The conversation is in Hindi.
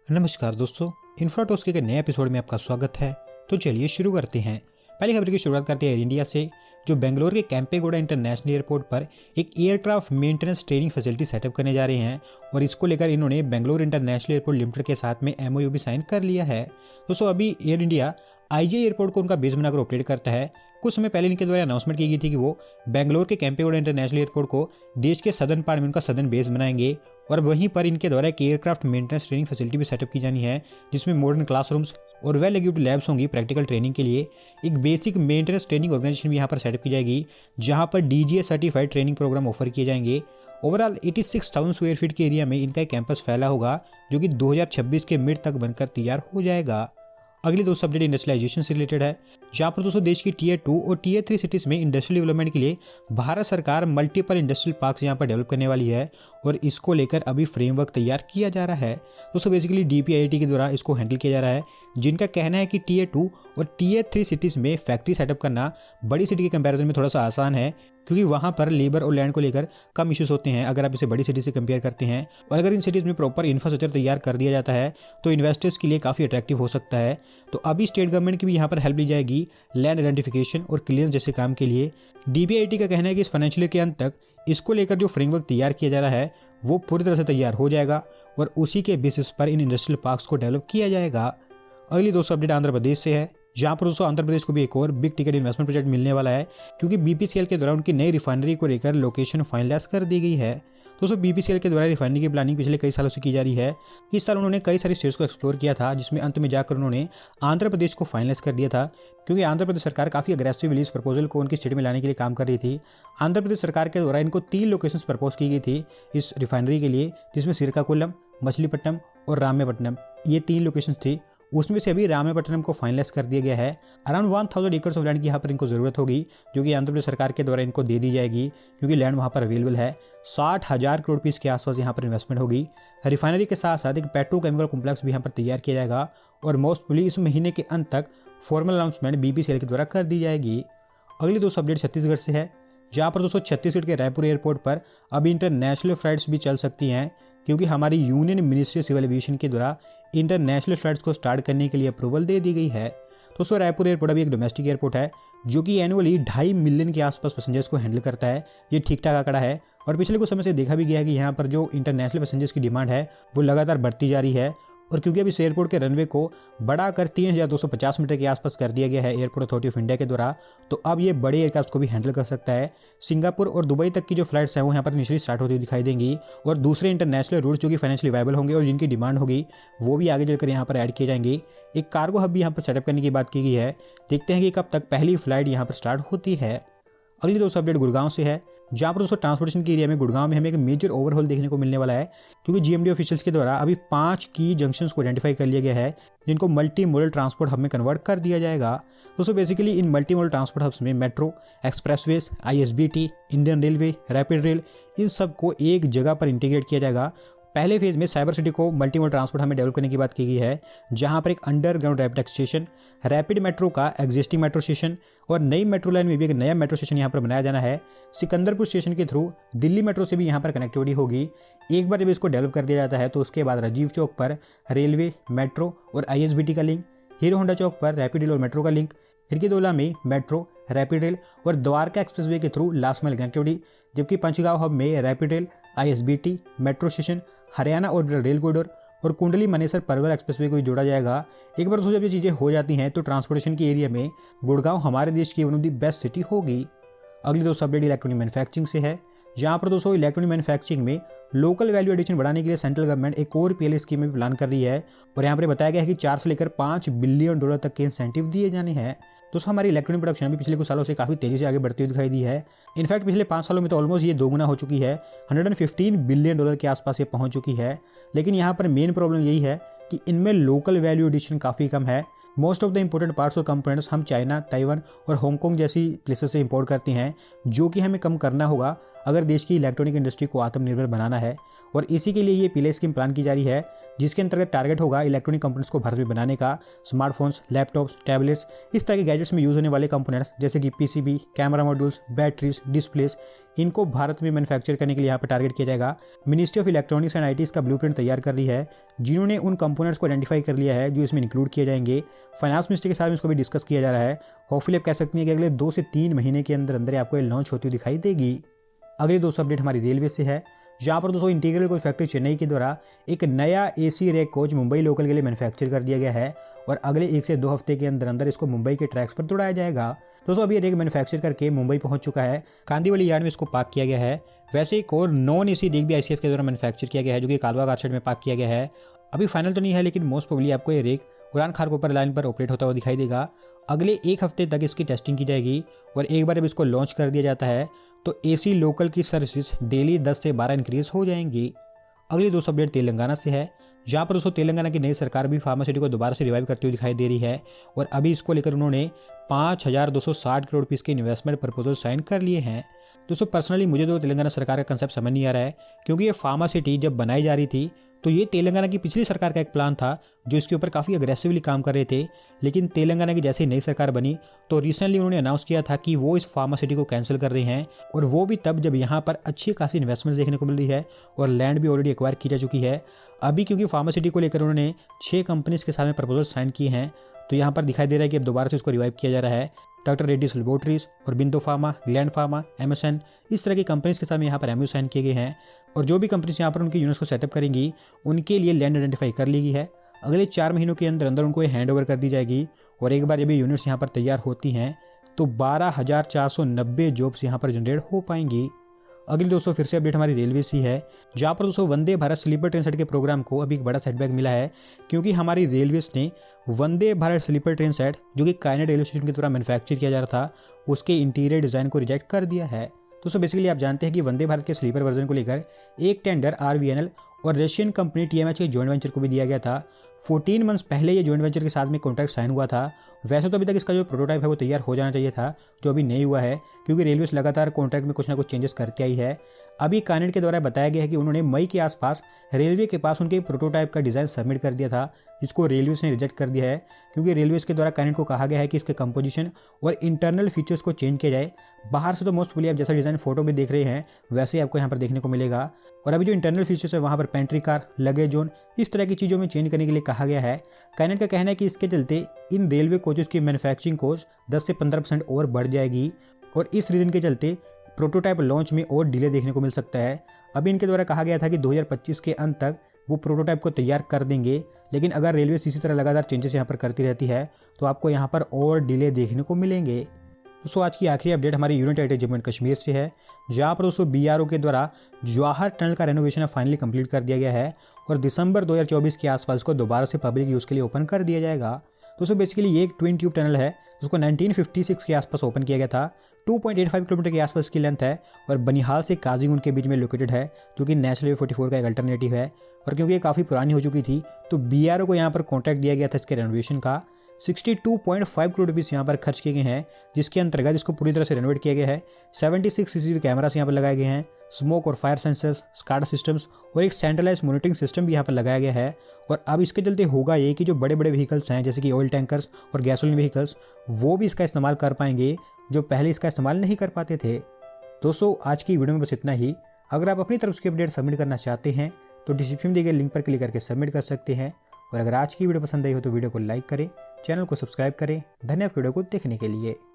नमस्कार दोस्तों, इन्फ्राटॉक्स के नए एपिसोड में आपका स्वागत है। तो चलिए शुरू करते हैं। पहली खबर की शुरुआत करते हैं एयर इंडिया से, जो बेंगलोर के कैंपेगौड़ा इंटरनेशनल एयरपोर्ट पर एक aircraft maintenance training facility setup करने जा रहे हैं और इसको लेकर इन्होंने बेंगलोर इंटरनेशनल एयरपोर्ट लिमिटेड के साथ में एमओयू भी साइन कर लिया है। दोस्तों, अभी एयर इंडिया आईजीआई एयरपोर्ट को उनका बेस बनाकर ऑपरेट करता है। कुछ समय पहले इनके द्वारा अनाउंसमेंट की गई थी कि वो बेंगलोर के कैंपेगौड़ा इंटरनेशनल एयरपोर्ट को देश के सदर्न पार्ट में उनका सदर्न बेस बनाएंगे और वहीं पर इनके द्वारा एक एयरक्राफ्ट मेंटेनेंस ट्रेनिंग फैसिलिटी भी सेटअप की जानी है, जिसमें मॉडर्न क्लासरूम्स और वेल इक्विप्ड लैब्स होंगी प्रैक्टिकल ट्रेनिंग के लिए। एक बेसिक मेंटेनेंस ट्रेनिंग ऑर्गेनाइजेशन भी यहाँ पर सेटअप की जाएगी, जहाँ पर DGA certified training programme offer किए जाएंगे। ओवरऑल 86,000 स्क्वायर फीट के एरिया में इनका एक कैंपस फैला होगा, जो कि 2026 के मिड तक बनकर तैयार हो जाएगा। अगली दोस्तों अपडेट इंडस्ट्रियलाइजेशन से रिलेटेड है, जहाँ पर दोस्तों देश की टीयर 2 और टीयर 3 सिटीज में इंडस्ट्रियल डेवलपमेंट के लिए भारत सरकार मल्टीपल इंडस्ट्रियल पार्क्स यहाँ पर डेवलप करने वाली है और इसको लेकर अभी फ्रेमवर्क तैयार किया जा रहा है। दोस्तों बेसिकली डीपीआईआईटी के द्वारा इसको हैंडल किया जा रहा है, जिनका कहना है कि टीयर 2 और टीयर 3 सिटीज में फैक्ट्री सेटअप करना बड़ी सिटी के कंपैरिजन में थोड़ा सा आसान है, क्योंकि वहाँ पर लेबर और लैंड को लेकर कम इश्यूज होते हैं अगर आप इसे बड़ी सिटी से कंपेयर करते हैं। और अगर इन सिटीज़ में प्रॉपर इंफ्रास्ट्रक्चर तैयार कर दिया जाता है तो इन्वेस्टर्स के लिए काफ़ी अट्रैक्टिव हो सकता है। तो अभी स्टेट गवर्नमेंट की भी यहाँ पर हेल्प ली जाएगी लैंड आइडेंटिफिकेशन और क्लियरेंस जैसे काम के लिए। डीपीआईआईटी का कहना है कि इस फाइनेंशियल ईयर के अंत तक इसको लेकर जो फ्रेमवर्क तैयार किया जा रहा है वो पूरी तरह से तैयार हो जाएगा और उसी के बेसिस पर इन इंडस्ट्रियल पार्क्स को डेवलप किया जाएगा। अगली दोस्तों अपडेट आंध्र प्रदेश से है, जहाँ पर दोस्तों आंध्र प्रदेश को भी एक और बिग टिकट इन्वेस्टमेंट प्रोजेक्ट मिलने वाला है, क्योंकि बीपीसीएल के द्वारा उनकी नई रिफाइनरी को लेकर लोकेशन फाइनलाइज कर दी गई है। दोस्तों बीपीसीएल के द्वारा रिफाइनरी की प्लानिंग पिछले कई सालों से की जा रही है। इस साल उन्होंने कई सारी स्टेट्स को एक्सप्लोर किया था, जिसमें अंत में जाकर उन्होंने आंध्र प्रदेश को फाइनलाइज कर दिया था, क्योंकि आंध्र प्रदेश सरकार काफ़ी अग्रेसिव लीज प्रपोजल को उनकी स्टेट में लाने के लिए काम कर रही थी। आंध्र प्रदेश सरकार के द्वारा इनको 3 लोकेशंस प्रपोज की गई थी इस रिफाइनरी के लिए, जिसमें श्रीकाकुलम, मछलीपट्टनम और रामेपट्टनम, ये 3 लोकेशंस थी। उसमें से अभी रामेपट्टनम को फाइनलाइज कर दिया गया है। अराउंड 1000 एकर्स ऑफ लैंड की यहाँ पर इनको ज़रूरत होगी, जो कि आंध्र प्रदेश सरकार के द्वारा इनको दे दी जाएगी, क्योंकि लैंड वहाँ पर अवेलेबल है। 60,000 करोड़ रुपीस के आसपास यहाँ पर इन्वेस्टमेंट होगी। रिफाइनरी के साथ साथ एक पेट्रोकेमिकल कॉम्प्लेक्स भी यहाँ पर तैयार किया जाएगा और मोस्ट प्रोबेबली इस महीने के अंत तक फॉर्मल अनाउंसमेंट बीपीसीएल के द्वारा कर दी जाएगी। अगली दोस्तों अपडेट छत्तीसगढ़ से है, जहाँ पर दोस्तों छत्तीसगढ़ के रायपुर एयरपोर्ट पर अब इंटरनेशनल फ्लाइट्स भी चल सकती हैं, क्योंकि हमारी यूनियन मिनिस्ट्री सिविल एविएशन के द्वारा इंटरनेशनल फ्लाइट्स को स्टार्ट करने के लिए अप्रूवल दे दी गई है। दोस्तों रायपुर एयरपोर्ट अभी एक डोमेस्टिक एयरपोर्ट है, जो कि एनुअली 2.5 मिलियन के आसपास पैसेंजर्स को हैंडल करता है। ये ठीक ठाक आंकड़ा है और पिछले कुछ समय से देखा भी गया है कि यहाँ पर जो इंटरनेशनल पैसेंजर्स की डिमांड है वो लगातार बढ़ती जा रही है। और क्योंकि अभी इस एयरपोर्ट के रनवे को बढ़ाकर 3250 मीटर के आसपास कर दिया गया है एयरपोर्ट अथॉरिटी ऑफ इंडिया के द्वारा, तो अब ये बड़े एयरक्राफ्ट को भी हैंडल कर सकता है। सिंगापुर और दुबई तक की जो फ्लाइट्स हैं वो यहाँ पर इनिशियली स्टार्ट होती हुई दिखाई देंगी और दूसरे इंटरनेशनल रूट्स जो कि फाइनेंशियली वायबल होंगे और जिनकी डिमांड होगी वो भी आगे चलकर यहाँ पर ऐड किए जाएंगे। एक कार्गो हब भी यहाँ पर सेटअप करने की बात की गई है। देखते हैं कि कब तक पहली फ्लाइट यहाँ पर स्टार्ट होती है। अगली दोस्तों अपडेट गुड़गांव से है, जहाँ पर दोस्तों ट्रांसपोर्टेशन के एरिया में गुड़गांव में हमें एक मेजर ओवरहॉल देखने को मिलने वाला है, क्योंकि जीएमडी ऑफिशियल्स के द्वारा अभी 5 की जंक्शंस को आइडेंटिफाई कर लिया गया है, जिनको मल्टी मॉडल ट्रांसपोर्ट हब में कन्वर्ट कर दिया जाएगा। दोस्तों बेसिकली इन मल्टी मॉडल ट्रांसपोर्ट हब्स में metro, expressways, ISBT, Indian railway, rapid rail, इन सबको एक जगह पर इंटीग्रेट किया जाएगा। पहले फेज में साइबर सिटी को मल्टी मॉडल ट्रांसपोर्ट हमें डेवलप करने की बात की गई है, जहां पर एक underground rapid station, rapid metro का एग्जिस्टिंग मेट्रो स्टेशन और नई मेट्रो लाइन में भी एक नया मेट्रो स्टेशन यहां पर बनाया जाना है। सिकंदरपुर स्टेशन के थ्रू दिल्ली मेट्रो से भी यहां पर कनेक्टिविटी होगी। एक बार जब इसको डेवलप कर दिया जाता है तो उसके बाद राजीव चौक पर रेलवे, मेट्रो और आईएसबीटी का लिंक, हीरो होंडा चौक पर रैपिड रेल और मेट्रो का लिंक, खिड़कीदोला में मेट्रो, रैपिड रेल और द्वारका एक्सप्रेसवे के थ्रू लास्ट माइल कनेक्टिविटी, जबकि पंचगांव हब में rapid rail, ISBT, metro station, Haryana और रेल कॉरिडोर और कुंडली मनेसर परवल एक्सप्रेसवे को भी जोड़ा जाएगा। एक बार जब ये चीज़ें हो जाती हैं तो ट्रांसपोर्टेशन के एरिया में गुड़गांव हमारे देश की one of the best city होगी। अगली दोस्तों अपडेट इलेक्ट्रॉनिक मैन्युफैक्चरिंग से है, जहाँ पर दोस्तों इलेक्ट्रॉनिक मैन्युफैक्चरिंग में लोकल वैल्यू एडिशन बढ़ाने के लिए सेंट्रल गवर्नमेंट एक और पीएलआई स्कीम में प्लान कर रही है और यहाँ पर बताया गया है कि 4 से लेकर $5 बिलियन तक के इंसेंटिव दिए जाने हैं। दोस्तों हमारी इलेक्ट्रॉनिक प्रोडक्शन भी पिछले कुछ सालों से काफ़ी तेज़ी से आगे बढ़ती हुई दिखाई दी है। इनफैक्ट पिछले 5 सालों में तो ऑलमोस्ट ये 2 गुना हो चुकी है, $115 बिलियन के आसपास ये पहुंच चुकी है। लेकिन यहाँ पर मेन प्रॉब्लम यही है कि इनमें लोकल वैल्यू एडिशन काफ़ी कम है। Most of the important parts और कंपोनेंट्स हम चाइना, ताइवान और हांगकांग जैसी प्लेसेस से इंपोर्ट करते हैं, जो कि हमें कम करना होगा अगर देश की इलेक्ट्रॉनिक इंडस्ट्री को आत्मनिर्भर बनाना है। और इसी के लिए ये पीएलआई स्कीम प्लान की जा रही है, जिसके अंतर्गत टारगेट होगा इलेक्ट्रॉनिक कंपोनेंट्स को भारत में बनाने का। स्मार्टफोन्स, लैपटॉप्स, टैबलेट्स, इस तरह के गैजेट्स में यूज होने वाले कंपोनेंट्स जैसे कि PCB, camera modules, batteries, displace, इनको भारत में मैन्युफैक्चर करने के लिए यहाँ पर टारगेट किया जाएगा। Ministry of electronics and IT इसका ब्लूप्रिंट तैयार कर रही है, जिन्होंने उन कंपोनेंट्स को आइडेंटिफाई कर लिया है जो इसमें इंक्लूड किए जाएंगे। फाइनेंस मिनिस्टर के साथ इसको भी डिस्कस किया जा रहा है। होपफुली आप कह सकती हैं कि अगले 2 से 3 महीने के अंदर अंदर आपको ये लॉन्च होती हुई दिखाई देगी। अगली दोस्तों अपडेट हमारी रेलवे से है, जहाँ पर दोस्तों इंटीग्रल कोच फैक्ट्री चेन्नई के द्वारा एक नया AC rack coach Mumbai local के लिए मैन्युफैक्चर कर दिया गया है और अगले 1 से 2 हफ्ते के अंदर अंदर इसको मुंबई के ट्रैक्स पर दौड़ाया जाएगा। दोस्तों अभी ये रैक मैन्युफैक्चर करके मुंबई पहुंच चुका है, कांदीवली यार्ड में इसको पार्क किया गया है। वैसे एक और नॉन एसी रैक भी आईसीएफ के द्वारा मैन्युफैक्चर किया गया है, जो कि कालवा कारशेड में पार्क किया गया है। अभी फाइनल तो नहीं है, लेकिन मोस्ट प्रोबेबली आपको ये रैक उड़ान खारकोपर लाइन पर ऑपरेट होता हुआ दिखाई देगा। अगले 1 हफ्ते तक इसकी टेस्टिंग की जाएगी और एक बार जब इसको लॉन्च कर दिया जाता है तो एसी लोकल की सर्विसेज डेली 10 से 12 इंक्रीज हो जाएंगी। अगली दोस्तों अपडेट तेलंगाना से है, जहाँ पर दोस्तों तेलंगाना की नई सरकार भी फार्मास्यूटिकल को दोबारा से रिवाइव करती हुई दिखाई दे रही है और अभी इसको लेकर उन्होंने 5260 करोड़ रुपीस के इन्वेस्टमेंट प्रपोजल साइन कर लिए हैं। दोस्तों पर्सनली मुझे तो तेलंगाना सरकार का कंसेप्ट समझ नहीं आ रहा है, क्योंकि ये फार्मा सिटी जब बनाई जा रही थी तो ये तेलंगाना की पिछली सरकार का एक प्लान था जो इसके ऊपर काफ़ी अग्रेसिवली काम कर रहे थे। लेकिन तेलंगाना की जैसे नई सरकार बनी तो रिसेंटली उन्होंने अनाउंस किया था कि वो इस फार्मा सिटी को कैंसिल कर रहे हैं, और वो भी तब जब यहाँ पर अच्छी खासी इन्वेस्टमेंट्स देखने को मिल रही है और लैंड भी ऑलरेडी एक्वायर की जा चुकी है। अभी क्योंकि फार्मा सिटी को लेकर उन्होंने 6 कंपनीज के साथ में प्रपोजल साइन किए हैं, तो यहाँ पर दिखाई दे रहा है कि अब दोबारा से इसको रिवाइव किया जा रहा है। डॉक्टर रेड्डीज लेबोरेटरीज और बिंदो फार्मा, ग्लैंड फार्मा, एमएसएन, इस तरह की कंपनीज के साथ में यहाँ पर एमयू साइन किए गए हैं और जो भी कंपनीज यहाँ पर उनकी यूनिट्स को सेटअप करेंगी उनके लिए लैंड आइडेंटिफाई कर ली गई है। अगले 4 महीनों के अंदर अंदर उनको ये हैंड ओवर कर दी जाएगी और एक बार जब ये यूनिट्स यहाँ पर तैयार होती हैं तो 12,490 जॉब्स यहाँ पर जनरेट हो पाएंगी। अगली दोस्तों फिर से अपडेट हमारी रेलवे से है, जहाँ पर दोस्तों Vande Bharat sleeper train set के प्रोग्राम को अभी एक बड़ा सेटबैक मिला है, क्योंकि हमारी रेलवेज ने Vande Bharat sleeper train set जो कि कायनेट रेलवे स्टेशन के द्वारा मैन्युफैक्चर किया जा रहा था उसके इंटीरियर डिज़ाइन को रिजेक्ट कर दिया है। दोस्तों बेसिकली आप जानते हैं कि वंदे भारत के स्लीपर वर्जन को लेकर एक टेंडर आरवीएनएल और रशियन कंपनी टीएमएच के जॉइंट वेंचर को भी दिया गया था। 14 मंथ्स पहले ये जॉइंट वेंचर के साथ में कॉन्ट्रैक्ट साइन हुआ था। वैसे तो अभी तक इसका जो प्रोटोटाइप है वो तैयार हो जाना चाहिए था, जो अभी नहीं हुआ है, क्योंकि रेलवेज लगातार कॉन्ट्रैक्ट में कुछ ना कुछ चेंजेस करते आई है। अभी कानेट के द्वारा बताया गया है कि उन्होंने मई के आसपास रेलवे के पास उनके प्रोटोटाइप का डिज़ाइन सबमिट कर दिया था, जिसको रेलवेज ने रिजेक्ट कर दिया है, क्योंकि रेलवेज के द्वारा कानेट को कहा गया है कि इसके कंपोजिशन और इंटरनल फीचर्स को चेंज किया जाए। बाहर से तो मोस्ट प्रोबेबली आप जैसा डिज़ाइन फोटो में देख रहे हैं वैसे ही आपको यहाँ पर देखने को मिलेगा, और अभी जो इंटरनल फीचर्स है वहाँ पर पेंट्री कार, लगेज जोन, इस तरह की चीज़ों में चेंज करने के लिए कहा गया है। कानेट का कहना है कि इसके चलते इन रेलवे कोचेस की मैन्युफैक्चरिंग कॉस्ट 10 से 15% और बढ़ जाएगी और इस रीजन के चलते प्रोटोटाइप लॉन्च में और डिले देखने को मिल सकता है। अभी इनके द्वारा कहा गया था कि 2025 के अंत तक वो प्रोटोटाइप को तैयार कर देंगे, लेकिन अगर रेलवे इसी तरह लगातार चेंजेस यहाँ पर करती रहती है तो आपको यहाँ पर और डिले देखने को मिलेंगे। दोस्तों आज की आखिरी अपडेट हमारी union territory Jammu and Kashmir से है, जहाँ पर दोस्तों बीआरओ के द्वारा जवाहर टनल का रेनोवेशन फाइनली कंप्लीट कर दिया गया है और दिसंबर 2024 के आसपास को दोबारा से पब्लिक यूज़ के लिए ओपन कर दिया जाएगा। दोस्तों बेसिकली ये एक ट्विन ट्यूब टनल है जिसको 1956 के आसपास ओपन किया गया था। 2.85 किलोमीटर के आसपास की लेंथ है और बनिहाल से काजीगुंड के बीच में लोकेटेड है, जो कि नेशनल हाईवे 44 का एक अल्टरनेटिव है। और क्योंकि ये काफ़ी पुरानी हो चुकी थी तो बीआरओ को यहाँ पर कॉन्ट्रैक्ट दिया गया था इसके रेनोवेशन का। 62.5 करोड़ रुपीज़ यहाँ पर खर्च किए गए हैं, जिसके अंतर्गत इसको पूरी तरह से रेनोवेट किया गया है। 76 सीसीटीवी कैमरास यहाँ पर लगाए गए हैं, स्मोक और फायर सेंसर्स, स्काडा सिस्टम्स और एक सेंट्रलाइज मॉनिटरिंग सिस्टम भी यहाँ पर लगाया गया है। और अब इसके चलते होगा ये कि जो बड़े बड़े व्हीकल्स हैं जैसे कि ऑयल टैंकर्स और गैसोलीन व्हीकल्स, वो भी इसका इस्तेमाल कर पाएंगे जो पहले इसका इस्तेमाल नहीं कर पाते थे। दोस्तों आज की वीडियो में बस इतना ही। अगर आप अपनी तरफ से अपडेट सबमिट करना चाहते हैं तो डिस्क्रिप्शन में दिए गए लिंक पर क्लिक करके सबमिट कर सकते हैं। और अगर आज की वीडियो पसंद आई हो तो वीडियो को लाइक करें, चैनल को सब्सक्राइब करें। धन्यवाद वीडियो को देखने के लिए।